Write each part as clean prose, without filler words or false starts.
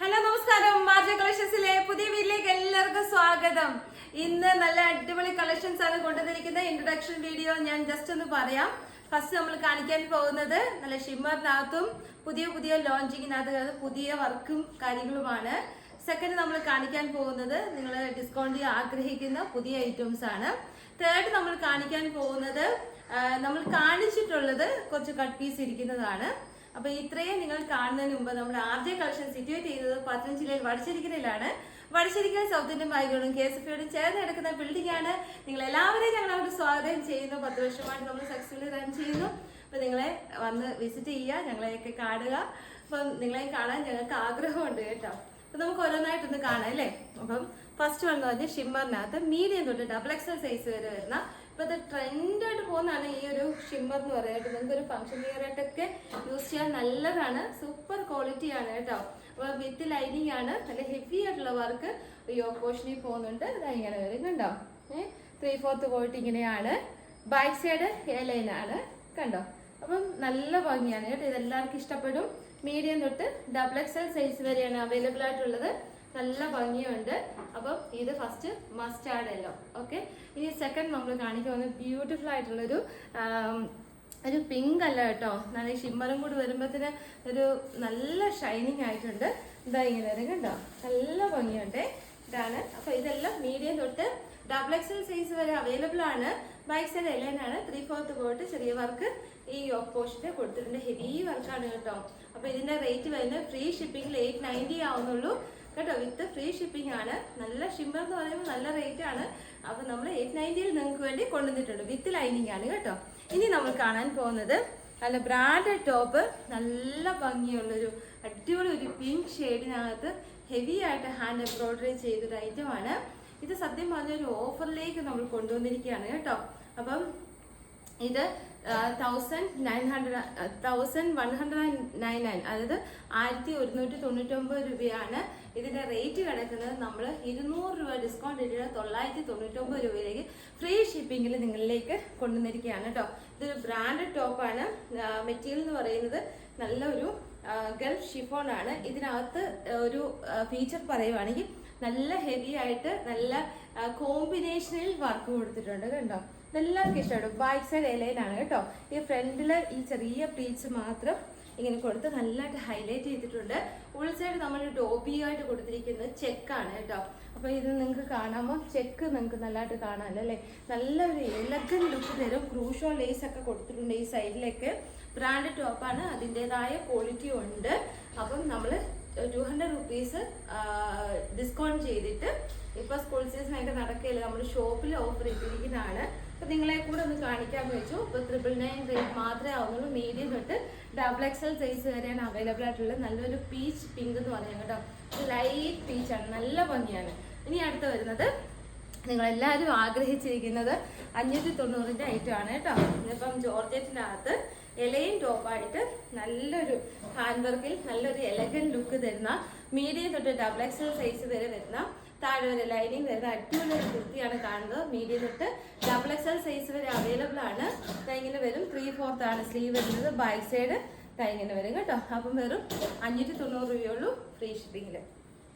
Hello നമസ്കാരം, മാർജ കളക്ഷൻസിലെ പുതിയ വീഡിയോയിലേക്ക് എല്ലാവർക്കും സ്വാഗതം. ഇന്ന് നല്ല അടിപൊളി കളക്ഷൻസ് ആണ് കൊണ്ടുവന്നിരിക്കുന്നത്. ഇൻട്രൊഡക്ഷൻ വീഡിയോ ഞാൻ ജസ്റ്റ് ഒന്ന് പറയാം. ഫസ്റ്റ് നമ്മൾ കാണിക്കാൻ പോകുന്നത് നല്ല ഷിമ്മറിനകത്തും പുതിയ പുതിയ ലോഞ്ചിങ്ങിനകത്ത് പുതിയ വർക്കും കാര്യങ്ങളുമാണ്. സെക്കൻഡ് നമ്മൾ കാണിക്കാൻ പോകുന്നത് നിങ്ങൾ ഡിസ്കൗണ്ട് ആഗ്രഹിക്കുന്ന പുതിയ ഐറ്റംസ് ആണ്. തേർഡ് നമ്മൾ കാണിക്കാൻ പോകുന്നത് നമ്മൾ കാണിച്ചിട്ടുള്ളത് കുറച്ച് കട്ട് പീസ് ഇരിക്കുന്നതാണ്. അപ്പൊ ഇത്രയും നിങ്ങൾ കാണുന്നതിന് മുമ്പ് നമ്മുടെ RJ കളക്ഷൻ സിറ്റുവേറ്റ് ചെയ്തത് പത്തനംതിട്ട ജില്ലയിൽ വടശ്ശേരിക്കരയിലാണ്. വടശ്ശേരിക്കൽ സൗത്ത് ഇന്ത്യൻ ബാങ്കുകളും KSFയോടും ചേർന്ന് കിടക്കുന്ന ബിൽഡിംഗ് ആണ്. നിങ്ങൾ എല്ലാവരെയും ഞങ്ങൾ അവിടെ സ്വാഗതം ചെയ്യുന്നു. 10 വർഷമായിട്ട് നമ്മൾ സക്സസ്ഫുള്ളി റൺ ചെയ്യുന്നു. അപ്പൊ നിങ്ങളെ വന്ന് വിസിറ്റ് ചെയ്യുക, ഞങ്ങളെയൊക്കെ കാണുക. അപ്പം നിങ്ങളെ കാണാൻ ഞങ്ങൾക്ക് ആഗ്രഹമുണ്ട് കേട്ടോ. അപ്പൊ നമുക്ക് ഓരോന്നായിട്ടൊന്ന് കാണാം അല്ലേ. അപ്പം ഫസ്റ്റ് വൺ എന്ന് പറഞ്ഞാൽ ഷിമ്മറിനകത്ത് മീഡിയം തൊട്ട് XXL സൈസ് വരെ വരുന്ന ഇപ്പോഴത്തെ ട്രെൻഡായിട്ട് പോകുന്നതാണ് ഈ ഒരു ഷിമ്മർ എന്ന് പറയുന്നത്. നിങ്ങൾക്ക് ഒരു ഫംഗ്ഷൻ വിയർ ആയിട്ടൊക്കെ യൂസ് ചെയ്യാൻ നല്ലതാണ്. സൂപ്പർ ക്വാളിറ്റിയാണ് കേട്ടോ. അപ്പോൾ വിത്ത് ലൈനിങ് ആണ്. നല്ല ഹെവി ആയിട്ടുള്ള വർക്ക് യോക്ക് പോർഷനിൽ പോകുന്നുണ്ട്. ഇതാ ഇങ്ങനെ വരും കണ്ടോ. 3/4 പോയിട്ട് ഇങ്ങനെയാണ്. ബാക്ക് സൈഡ് ലൈനാണ് കണ്ടോ. അപ്പം നല്ല ഭംഗിയാണ് കേട്ടോ. ഇതെല്ലാവർക്കും ഇഷ്ടപ്പെടും. മീഡിയം തൊട്ട് XXL സൈസ് വരെയാണ് അവൈലബിൾ ആയിട്ടുള്ളത്. നല്ല ഭംഗിയുണ്ട്. അപ്പം ഇത് ഫസ്റ്റ് മസ്റ്റാർഡ് യെല്ലോ. ഓക്കെ, ഇനി സെക്കൻഡ് നമ്മൾ കാണിക്കുന്ന ബ്യൂട്ടിഫുൾ ആയിട്ടുള്ളൊരു ഒരു പിങ്ക് അല്ല കേട്ടോ. നല്ല ഷിമ്മറും കൂടി വരുമ്പോഴത്തേന് ഒരു നല്ല ഷൈനിങ് ആയിട്ടുണ്ട്. ഇതാ ഇങ്ങനെ വരും കണ്ടോ. നല്ല ഭംഗിയുണ്ട്. ഇതാണ്. അപ്പൊ ഇതെല്ലാം മീഡിയം തൊട്ട് XXL സൈസ് വരെ അവൈലബിൾ ആണ്. ബാക്ക് സൈഡ് എലൈനാണ്. 3/4 പോയിട്ട് ചെറിയ വർക്ക് ഈ യോക്ക് പോർഷന് കൊടുത്തിട്ടുണ്ട്. ഹെവി വർക്കാണ് കേട്ടോ. അപ്പൊ ഇതിന്റെ റേറ്റ് വരുന്നത് ഫ്രീ ഷിപ്പിംഗിൽ 890 ആവുന്നുള്ളൂ കേട്ടോ. വിത്ത് ഫ്രീ ഷിപ്പിംഗ് ആണ്. നല്ല ഷിമ്മർ എന്ന് പറയുമ്പോൾ നല്ല റേറ്റ് ആണ്. അപ്പൊ നമ്മൾ 890 നിങ്ങൾക്ക് വേണ്ടി കൊണ്ടുവന്നിട്ടുണ്ട്. വിത്ത് ലൈനിങ് ആണ് കേട്ടോ. ഇനി നമ്മൾ കാണാൻ പോകുന്നത് നല്ല ബ്രാൻഡഡ് ടോപ്പ്. നല്ല ഭംഗിയുള്ളൊരു അടിപൊളി ഒരു പിങ്ക് ഷെയ്ഡിനകത്ത് ഹെവി ആയിട്ട് ഹാൻഡ് എംബ്രോയിഡറി ചെയ്തൊരു ഐറ്റമാണ്. ഇത് സത്യം പറഞ്ഞൊരു ഓഫറിലേക്ക് നമ്മൾ കൊണ്ടുവന്നിരിക്കുകയാണ് കേട്ടോ. അപ്പം ഇത് 1199, അതായത് 1199 രൂപയാണ് ഇതിന്റെ റേറ്റ് കിടക്കുന്നത്. നമ്മൾ 200 രൂപ ഡിസ്കൗണ്ട് ഇട്ടിട്ട് 999 രൂപയിലേക്ക് ഫ്രീ ഷിപ്പിംഗിൽ നിങ്ങളിലേക്ക് കൊണ്ടുവന്നിരിക്കുകയാണ് കേട്ടോ. ഇതൊരു ബ്രാൻഡഡ് ടോപ്പാണ്. മെറ്റീരിയൽ എന്ന് പറയുന്നത് നല്ലൊരു ഗൾഫ് ഷിഫോൺ ആണ്. ഇതിനകത്ത് ഒരു ഫീച്ചർ പറയുവാണെങ്കിൽ നല്ല ഹെവി ആയിട്ട് നല്ല കോമ്പിനേഷനിൽ വർക്ക് കൊടുത്തിട്ടുണ്ട് കണ്ടോ. എല്ലാവർക്കും ഇഷ്ടപ്പെടും. ബാക്ക് സൈഡ് എലൈനാണ് കേട്ടോ. ഈ ഫ്രണ്ടില് ഈ ചെറിയ പ്ലീറ്റ്സ് മാത്രം ഇങ്ങനെ കൊടുത്ത് നല്ലതായിട്ട് ഹൈലൈറ്റ് ചെയ്തിട്ടുണ്ട്. ഉൾ സൈഡ് നമ്മൾ ഡോബി ആയിട്ട് കൊടുത്തിരിക്കുന്നത് ചെക്കാണ് കേട്ടോ. അപ്പൊ ഇത് നിങ്ങൾക്ക് കാണാമോ, ചെക്ക് നിങ്ങൾക്ക് നല്ലതായിട്ട് കാണാമല്ലോ അല്ലേ. നല്ലൊരു എലഗൻ ലുക്ക് തരും. ക്രൂഷോ ലേസ് ഒക്കെ കൊടുത്തിട്ടുണ്ട് ഈ സൈഡിലേക്ക്. ബ്രാൻഡ് ടോപ്പാണ്. അതിൻ്റെതായ ക്വാളിറ്റി ഉണ്ട്. അപ്പം നമ്മൾ 200 റുപ്പീസ് ഡിസ്കൗണ്ട് ചെയ്തിട്ട് ഇപ്പൊ സ്കൂൾ സീസണൊക്കെ നടക്കുകയില്ല, നമ്മൾ ഷോപ്പിൽ ഓഫർ ഇട്ടിരിക്കുന്നതാണ്. അപ്പൊ നിങ്ങളെ കൂടെ ഒന്ന് കാണിക്കാന്ന് വെച്ചു. ഇപ്പൊ 999 റേറ്റ് മാത്രമേ ആവുന്നുള്ളൂ. മീഡിയം തൊട്ട് XXL സൈസ് വരെയാണ് അവൈലബിൾ ആയിട്ടുള്ളത്. നല്ലൊരു പീച്ച് പിങ്ക് എന്ന് പറയുന്നത് കേട്ടോ. ലൈറ്റ് പീച്ചാണ്. നല്ല ഭംഗിയാണ്. ഇനി അടുത്ത് വരുന്നത് നിങ്ങളെല്ലാവരും ആഗ്രഹിച്ചിരിക്കുന്നത് 590ന്റെ ഐറ്റം ആണ് കേട്ടോ. ഇതിപ്പം ജോർജറ്റിനകത്ത് എലൈൻ ടോപ്പായിട്ട് നല്ലൊരു ഹാൻഡ് വർക്കിൽ നല്ലൊരു എലഗൻ ലുക്ക് തരുന്ന മീഡിയം തൊട്ട് XXL സൈസ് വരെ വരുന്ന താഴെ വരെ ലൈനിങ് വരുന്ന അടിപൊളി ഒരു കുർത്തിയാണ് കാണുന്നത്. മീഡിയം തൊട്ട് XXL സൈസ് വരെ അവൈലബിൾ ആണ്. ഇങ്ങനെ വരും. 3/4 ആണ് സ്ലീവ് വരുന്നത്. ബാക്ക് സൈഡ് ഇങ്ങനെ വരും കേട്ടോ. അപ്പം വെറും 590 രൂപയുള്ളൂ ഫ്രീ ഷിപ്പിങ്ങില്.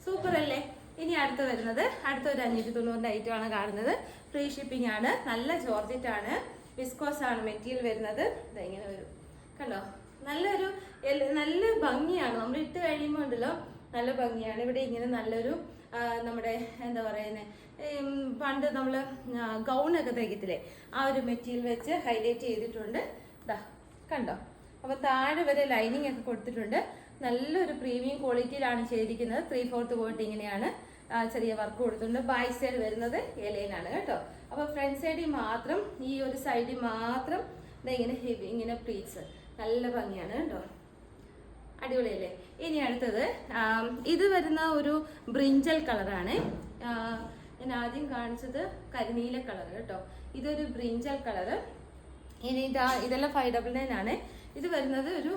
സൂപ്പർ അല്ലേ. ഇനി അടുത്ത് വരുന്നത് അടുത്തൊരു 590ന്റെ ഐറ്റം ആണ് കാണുന്നത്. ഫ്രീ ഷിപ്പിംഗ് ആണ്. നല്ല ജോർജറ്റ് ആണ്. വിസ്കോസ് ആണ് മെറ്റീരിയൽ വരുന്നത്. ഇതെങ്ങനെ വരും കണ്ടോ. നല്ലൊരു നല്ല ഭംഗിയാണ്. നമ്മൾ ഇട്ട് കഴിയുമ്പോൾ ഉണ്ടല്ലോ നല്ല ഭംഗിയാണ്. ഇവിടെ ഇങ്ങനെ നല്ലൊരു നമ്മുടെ എന്താ പറയുന്നത്, പണ്ട് നമ്മൾ ഗൗണൊക്കെ തയ്ക്കത്തില്ലേ, ആ ഒരു മെറ്റീരിയൽ വെച്ച് ഹൈലൈറ്റ് ചെയ്തിട്ടുണ്ട്. ഇതാ കണ്ടോ. അപ്പൊ താഴെ വരെ ലൈനിങ് ഒക്കെ കൊടുത്തിട്ടുണ്ട്. നല്ലൊരു പ്രീമിയം ക്വാളിറ്റിയിലാണ് ചെയ്തിരിക്കുന്നത്. 3/4 പോയിട്ട് ഇങ്ങനെയാണ് ചെറിയ വർക്ക് കൊടുത്തിട്ടുണ്ട്. ബാക്ക് സൈഡ് വരുന്നത് എലൈനാണ് കേട്ടോ. അപ്പൊ ഫ്രണ്ട് സൈഡിൽ മാത്രം ഈ ഒരു സൈഡിൽ മാത്രം ഇങ്ങനെ ഹെവി ഇങ്ങനെ പ്ലീറ്റ്സ് നല്ല ഭംഗിയാണ് കേട്ടോ. അടിപൊളിയല്ലേ. ഇനി അടുത്തത് ഇത് വരുന്ന ഒരു ബ്രിഞ്ചൽ കളറാണ്. ഞാൻ ആദ്യം കാണിച്ചത് കരിനീല കളർ കേട്ടോ. ഇതൊരു ബ്രിഞ്ചൽ കളറ്. ഇനി ഇതെല്ലാം 599 ആണ്. ഇത് വരുന്നത് ഒരു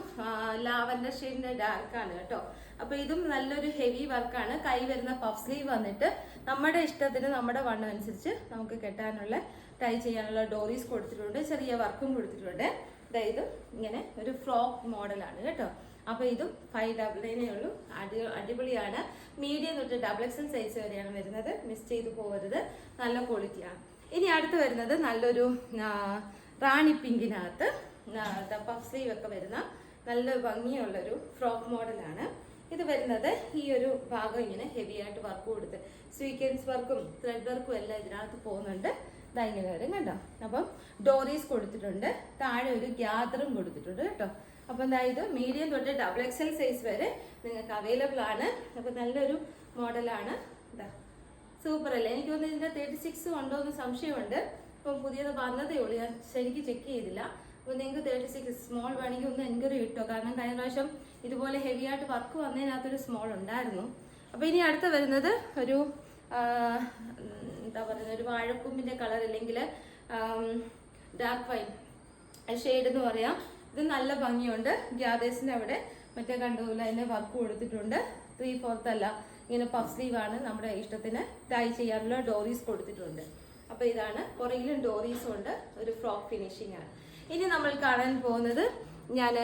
ലാവൻഡർ ഷെയ്ഡിന്റെ ഡാർക്കാണ് കേട്ടോ. അപ്പൊ ഇതും നല്ലൊരു ഹെവി വർക്കാണ്. കൈ വരുന്ന പഫ് സ്ലീവ് വന്നിട്ട് നമ്മുടെ ഇഷ്ടത്തിന് നമ്മുടെ വണ്ണം അനുസരിച്ച് നമുക്ക് കെട്ടാനുള്ള ടൈ ചെയ്യാനുള്ള ഡോറീസ് കൊടുത്തിട്ടുണ്ട്. ചെറിയ വർക്കും കൊടുത്തിട്ടുണ്ട്. അതായത് ഇങ്ങനെ ഒരു ഫ്രോക്ക് മോഡലാണ് കേട്ടോ. അപ്പോൾ ഇതും 599 ഉള്ളൂ. അടിപൊളിയാണ്. മീഡിയം തൊട്ട് XXL സൈസ് വരെയാണ് വരുന്നത്. മിസ് ചെയ്ത് പോകരുത്, നല്ല ക്വാളിറ്റിയാണ്. ഇനി അടുത്ത് വരുന്നത് നല്ലൊരു റാണി പിങ്കിനകത്ത് പഫ് സ്ലീവ് ഒക്കെ വരുന്ന നല്ല ഭംഗിയുള്ളൊരു ഫ്രോക്ക് മോഡലാണ്. ഇത് വരുന്നത് ഈ ഒരു ഭാഗം ഇങ്ങനെ ഹെവി ആയിട്ട് വർക്ക് കൊടുത്ത് സ്വീക്വൻസ് വർക്കും ത്രെഡ് വർക്കും എല്ലാം ഇതിനകത്ത് പോകുന്നുണ്ട്. ഇങ്ങനെ വരും കേട്ടോ. അപ്പം ഡോറീസ് കൊടുത്തിട്ടുണ്ട്, താഴെ ഒരു ഗ്യാദറും കൊടുത്തിട്ടുണ്ട് കേട്ടോ. അപ്പം ഇത് മീഡിയം തൊട്ട് XXL സൈസ് വരെ നിങ്ങൾക്ക് അവൈലബിൾ ആണ്. അപ്പം നല്ലൊരു മോഡലാണ്. ഇതാ സൂപ്പർ അല്ലേ? എനിക്ക് തോന്നുന്നു ഇതിൻ്റെ 36 ഉണ്ടോ എന്ന് സംശയമുണ്ട്. ഇപ്പം പുതിയത് വന്നതേ ഉള്ളൂ, ഞാൻ ശരിക്കും ചെക്ക് ചെയ്തില്ല. അപ്പോൾ നിങ്ങൾക്ക് 36 സ്മോൾ വേണമെങ്കിൽ ഒന്ന് എൻക്വയറി കിട്ടോ, കാരണം കഴിഞ്ഞ പ്രാവശ്യം ഇതുപോലെ ഹെവി ആയിട്ട് വർക്ക് വന്നതിനകത്തൊരു സ്മോൾ ഉണ്ടായിരുന്നു. അപ്പോൾ ഇനി അടുത്ത് വരുന്നത് ഒരു എന്താ പറയുന്നത്, ഒരു വാഴക്കൂമ്പിൻ്റെ കളർ അല്ലെങ്കിൽ ഡാർക്ക് വൈൻ ഷെയ്ഡ് എന്ന് പറയാം. ഇത് നല്ല ഭംഗിയുണ്ട്. ഗ്യാദേഴ്സിൻ്റെ അവിടെ മറ്റേ കണ്ടുപോലെ അതിന് വർക്ക് കൊടുത്തിട്ടുണ്ട്. 3/4 അല്ല, ഇങ്ങനെ പഫ് സ്ലീവ് ആണ്. നമ്മുടെ ഇഷ്ടത്തിന് ടൈ ചെയ്യാനുള്ള ഡോറീസ് കൊടുത്തിട്ടുണ്ട്. അപ്പോൾ ഇതാണ്, പുറകിലും ഡോറീസും ഉണ്ട്. ഒരു ഫ്രോക്ക് ഫിനിഷിംഗ് ആണ്. ഇനി നമ്മൾ കാണാൻ പോകുന്നത് ഞാൻ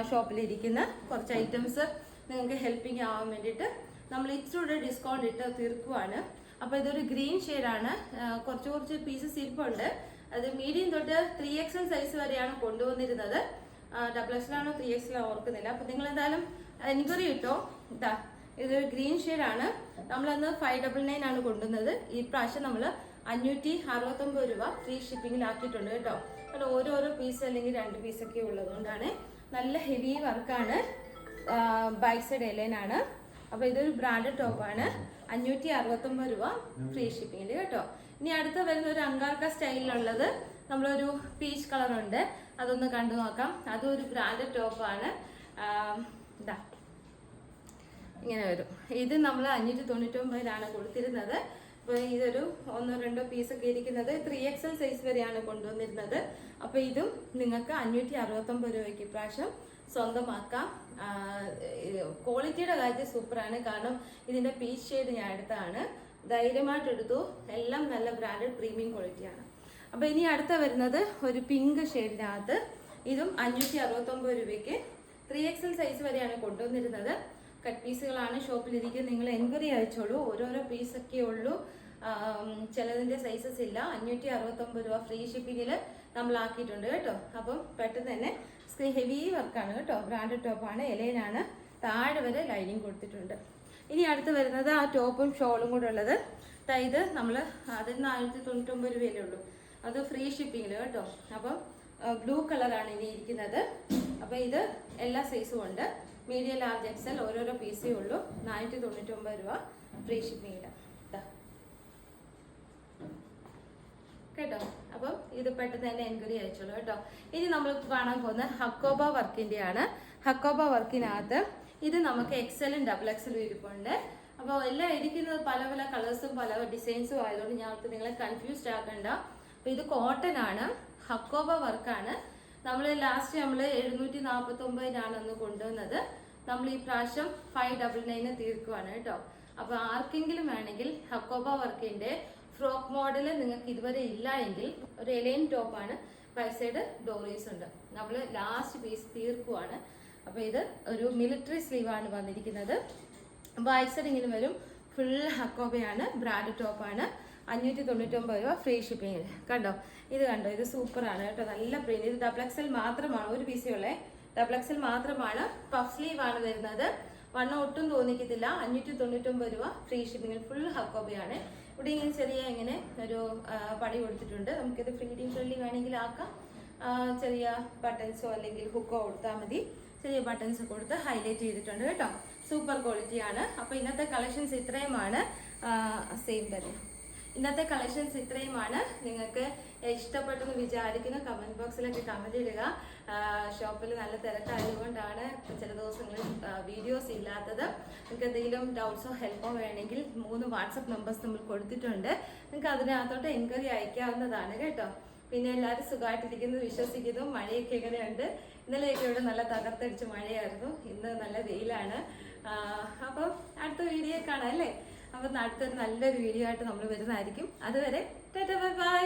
ഷോപ്പിലിരിക്കുന്ന കുറച്ച് ഐറ്റംസ് നിങ്ങൾക്ക് ഹെൽപ്പിംഗ് ആവാൻ വേണ്ടിയിട്ട് നമ്മൾ ഇച്ചിരി ഡിസ്കൗണ്ട് ഇട്ട് തീർക്കുവാണ്. അപ്പോൾ ഇതൊരു ഗ്രീൻ ഷെയ്ഡാണ്. കുറച്ച് പീസസ് ഇരിപ്പുണ്ട്. അത് മീഡിയം തൊട്ട് 3XL സൈസ് വരെയാണ് കൊണ്ടുവന്നിരുന്നത്. XXL ആണോ 3XL ഓർക്കുന്നില്ല. അപ്പോൾ നിങ്ങൾ എന്തായാലും എൻക്വയറി കിട്ടോ. ഇതാ ഇതൊരു ഗ്രീൻ ഷെയ്ഡാണ്. നമ്മളന്ന് 599 ആണ് കൊണ്ടുവന്നത്. ഈ പ്രാവശ്യം നമ്മൾ 569 രൂപ ഫ്രീ ഷിപ്പിങ്ങിലാക്കിയിട്ടുണ്ട് കേട്ടോ. കാരണം ഓരോരോ പീസ് അല്ലെങ്കിൽ 2 പീസൊക്കെ ഉള്ളതുകൊണ്ടാണ്. നല്ല ഹെവി വർക്കാണ്. ബാക്ക് സൈഡ് എലൈനാണ്. അപ്പോൾ ഇതൊരു ബ്രാൻഡഡ് ടോപ്പാണ്. 569 രൂപ ഫ്രീ ഷിപ്പിങ്ങിൽ കേട്ടോ. ഇനി അടുത്ത വരുന്ന ഒരു അങ്കാർക്ക സ്റ്റൈലിലുള്ളത് നമ്മളൊരു പീച്ച് കളറുണ്ട്, അതൊന്ന് കണ്ടു നോക്കാം. അതും ഒരു ബ്രാൻഡഡ് ടോപ്പാണ്. ഇതാ ഇങ്ങനെ വരും. ഇത് നമ്മൾ 599 കൊടുത്തിരുന്നത്. അപ്പോൾ ഇതൊരു 1-2 പീസൊക്കെ ഇരിക്കുന്നത് 3XL സൈസ് വരെയാണ് കൊണ്ടുവന്നിരുന്നത്. അപ്പോൾ ഇതും നിങ്ങൾക്ക് 569 രൂപയ്ക്ക് ഇപ്രാവശ്യം സ്വന്തമാക്കാം. ക്വാളിറ്റിയുടെ കാര്യം സൂപ്പറാണ്. കാരണം ഇതിൻ്റെ പീച്ച് ഷെയ്ഡ് ഞാൻ എടുത്തതാണ്. ധൈര്യമായിട്ട് എടുത്തു. എല്ലാം നല്ല ബ്രാൻഡഡ് പ്രീമിയം ക്വാളിറ്റിയാണ്. അപ്പോൾ ഇനി അടുത്ത വരുന്നത് ഒരു പിങ്ക് ഷെയ്ഡിനകത്ത്. ഇതും 569 രൂപയ്ക്ക് 3XL സൈസ് വരെയാണ് കൊണ്ടുവന്നിരുന്നത്. കട്ട് പീസുകളാണ് ഷോപ്പിലിരിക്കുന്നത്. നിങ്ങൾ എൻക്വയറി അയച്ചോളൂ. ഓരോരോ പീസൊക്കെ ഉള്ളൂ, ചിലതിൻ്റെ സൈസസ് ഇല്ല. 569 രൂപ ഫ്രീ ഷിപ്പിങ്ങിൽ നമ്മളാക്കിയിട്ടുണ്ട് കേട്ടോ. അപ്പം പെട്ടെന്ന് തന്നെ ഹെവി വർക്കാണ് കേട്ടോ. ബ്രാൻഡഡ് ടോപ്പാണ്, എലൈനാണ്. താഴെ വരെ ലൈനിങ് കൊടുത്തിട്ടുണ്ട്. ഇനി അടുത്ത് വരുന്നത് ആ ടോപ്പും ഷോളും കൂടെ ഉള്ളത്. ഇത് നമ്മൾ അതിന് 499 രൂപയല്ലേ ഉള്ളൂ. അത് ഫ്രീ ഷിപ്പിങ്ങിൽ കേട്ടോ. അപ്പം ബ്ലൂ കളറാണ് ഇനി ഇരിക്കുന്നത്. അപ്പോൾ ഇത് എല്ലാ സൈസും ഉണ്ട്. മീഡിയം, ലാർജ്, XL ഓരോരോ പീസേ ഉള്ളൂ. 499 രൂപ ഫ്രീ ഷിപ്പിങ്ങിൽ കേട്ടോ. അപ്പം ഇത് പെട്ടെന്ന് തന്നെ എൻക്വയറി അയച്ചോളൂ കേട്ടോ. ഇനി നമ്മൾ കാണാൻ പോകുന്ന ഹക്കോബ വർക്കിൻ്റെയാണ്. ഹക്കോബ വർക്കിനകത്ത് ഇത് നമുക്ക് XL-ഉം XXL-ഉം ഇരിപ്പുണ്ട്. അപ്പോൾ എല്ലാം ഇരിക്കുന്നത് പല പല കളേഴ്സും പല ഡിസൈൻസും ആയതുകൊണ്ട് ഞങ്ങൾക്ക് നിങ്ങളെ കൺഫ്യൂസ്ഡ് ആക്കണ്ട. അപ്പോൾ ഇത് കോട്ടൺ ആണ്, ഹക്കോബ വർക്കാണ്. നമ്മൾ ലാസ്റ്റ് 749 അന്ന് കൊണ്ടുവന്നത്. നമ്മൾ ഈ പ്രാവശ്യം 599 തീർക്കുവാണ് കേട്ടോ. അപ്പോൾ ആർക്കെങ്കിലും വേണമെങ്കിൽ ഹക്കോബ വർക്കിൻ്റെ ഫ്രോക്ക് മോഡൽ നിങ്ങൾക്ക് ഇതുവരെ ഇല്ല എങ്കിൽ ഒരു എലൈൻ ടോപ്പാണ്. ബാക്ക് സൈഡ് ഡോറീസ് ഉണ്ട്. നമ്മൾ ലാസ്റ്റ് പീസ് തീർക്കുവാണ്. അപ്പോൾ ഇത് ഒരു മിലിറ്ററി സ്ലീവാണ് വന്നിരിക്കുന്നത്. ബാക്ക് സൈഡ് ഇങ്ങനെ വരും. ഫുൾ ഹക്കോബയാണ്, ബ്രാൻഡ് ടോപ്പാണ്. 599 രൂപ ഫ്രീ ഷിപ്പിങ്ങിൽ കണ്ടോ. ഇത് കണ്ടോ, ഇത് സൂപ്പറാണ് കേട്ടോ. നല്ല പ്രിന്റ്. ഇത് XXL മാത്രമാണ്, ഒരു പീസേ ഉള്ളേ. XXL മാത്രമാണ്. പഫ് സ്ലീവ് ആണ് വരുന്നത്. വണ്ണം ഒട്ടും തോന്നിക്കത്തില്ല. 599 രൂപ ഫ്രീ ഷിപ്പിങ്ങിൽ. ഫുൾ ഹക്കോബയാണ്. ഇവിടെ ഇങ്ങനെ ചെറിയ ഇങ്ങനെ ഒരു പടി കൊടുത്തിട്ടുണ്ട്. നമുക്കിത് ഫ്രീഡിങ് ഫ്രണ്ട്ലി വേണമെങ്കിൽ ആക്കാം. ചെറിയ ബട്ടൺസോ അല്ലെങ്കിൽ ഹുക്കോ കൊടുത്താൽ മതി. ചെറിയ ബട്ടൺസ് കൊടുത്ത് ഹൈലൈറ്റ് ചെയ്തിട്ടുണ്ട് കേട്ടോ. സൂപ്പർ ക്വാളിറ്റിയാണ്. അപ്പോൾ ഇന്നത്തെ കളക്ഷൻസ് ഇത്രയുമാണ്. സെയിം തന്നെ ഇന്നത്തെ കളക്ഷൻസ് ഇത്രയുമാണ്. നിങ്ങൾക്ക് ഇഷ്ടപ്പെട്ടെന്ന് വിചാരിക്കുന്ന കമൻറ്റ് ബോക്സിലൊക്കെ കമൻറ്റ് ഇടുക. ഷോപ്പിൽ നല്ല തിരക്കായതുകൊണ്ടാണ് ചില ദിവസങ്ങളിൽ വീഡിയോസ് ഇല്ലാത്തത്. നിങ്ങൾക്ക് എന്തെങ്കിലും ഡൗട്ട്സോ ഹെൽപ്പോ വേണമെങ്കിൽ 3 വാട്സപ്പ് നമ്പേഴ്സ് നമ്മൾ കൊടുത്തിട്ടുണ്ട്. നിങ്ങൾക്ക് അതിനകത്തോട്ട് എൻക്വയറി അയക്കാവുന്നതാണ് കേട്ടോ. പിന്നെ എല്ലാവരും സുഖമായിട്ടിരിക്കുന്നു വിശ്വസിക്കുന്നു. മഴയൊക്കെ എങ്ങനെയുണ്ട്? ഇന്നലെയൊക്കെ ഇവിടെ നല്ല തകർത്തടിച്ച് മഴയായിരുന്നു. ഇന്ന് നല്ല വെയിലാണ്. അപ്പം അടുത്ത വീഡിയോ കാണാം അല്ലേ? അപ്പം അടുത്തൊരു നല്ലൊരു വീഡിയോ ആയിട്ട് നമ്മൾ വരുന്നതായിരിക്കും. അതുവരെ ബൈ.